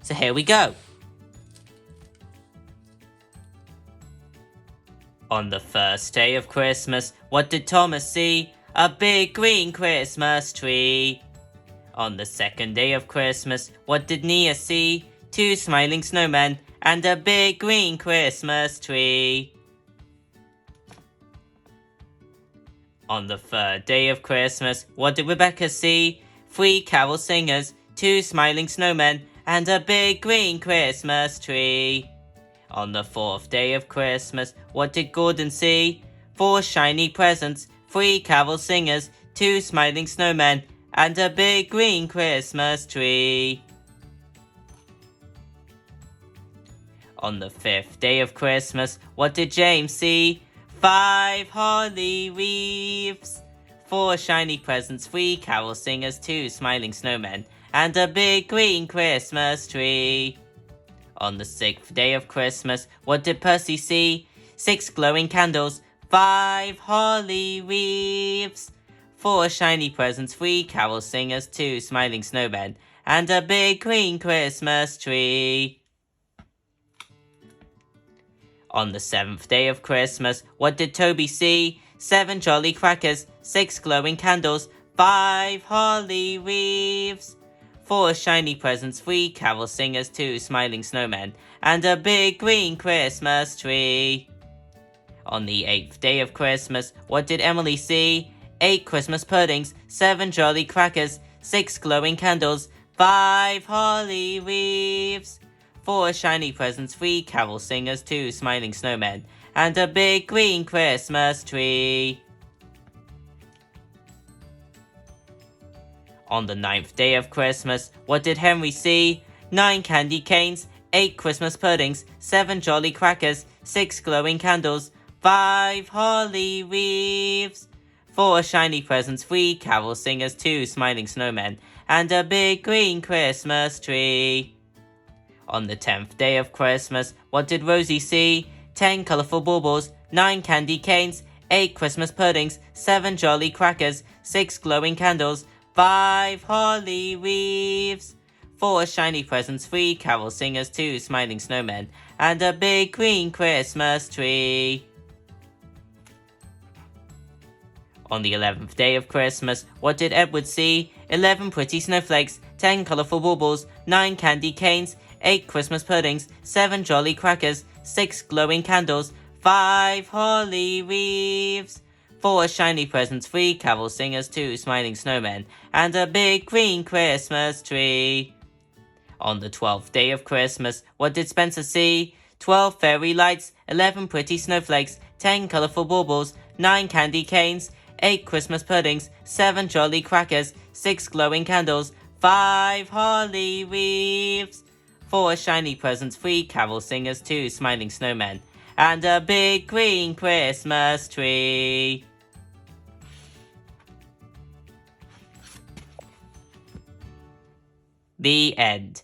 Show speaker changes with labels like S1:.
S1: So here we go. On the first day of Christmas, what did Thomas see? A big green Christmas tree. On the second day of Christmas, what did Nia see? 2 smiling snowmen and a big green Christmas tree. On the third day of Christmas, what did Rebecca see? 3 carol singers, 2 smiling snowmen, and a big green Christmas tree. On the fourth day of Christmas, what did Gordon see? 4 shiny presents, 3 carol singers, 2 smiling snowmen, and a big green Christmas tree. On the fifth day of Christmas, what did James see? 5 holly wreaths, 4 shiny presents, 3 carol singers, 2 smiling snowmen, and a big green Christmas tree. On the sixth day of Christmas, what did Percy see? 6 glowing candles, 5 holly wreaths, 4 shiny presents, 3 carol singers, 2 smiling snowmen, and a big green Christmas tree. On the seventh day of Christmas, what did Toby see? 7 jolly crackers, 6 glowing candles, 5 holly wreaths, 4 shiny presents, 3 carol singers, 2 smiling snowmen, and a big green Christmas tree. On the 8th day of Christmas, what did Emily see? 8 Christmas puddings, 7 jolly crackers, 6 glowing candles, 5 holly wreaths, 4 shiny presents, 3 carol singers, 2 smiling snowmen, and a big green Christmas tree. On the 9th day of Christmas, what did Henry see? 9 candy canes, 8 Christmas puddings, 7 jolly crackers, 6 glowing candles, 5 holly wreaths, 4 shiny presents, 3 carol singers, 2 smiling snowmen, and a big green Christmas tree. On the 10th day of Christmas, what did Rosie see? 10 colourful baubles, 9 candy canes, 8 Christmas puddings, 7 jolly crackers, 6 glowing candles, 5 holly wreaths, 4 shiny presents, 3 carol singers, 2 smiling snowmen, and a big green Christmas tree. On the 11th day of Christmas, what did Edward see? 11 pretty snowflakes, 10 colourful baubles, 9 candy canes, 8 Christmas puddings, 7 jolly crackers, 6 glowing candles, 5 holly wreaths, 4 shiny presents, 3 carol singers, 2 smiling snowmen, and a big green Christmas tree. On the 12th day of Christmas, what did Spencer see? 12 fairy lights, 11 pretty snowflakes, 10 colourful baubles, 9 candy canes, 8 Christmas puddings, 7 jolly crackers, 6 glowing candles, 5 holly wreaths, 4 shiny presents, 3 carol singers, 2 smiling snowmen, and a big green Christmas tree. The end.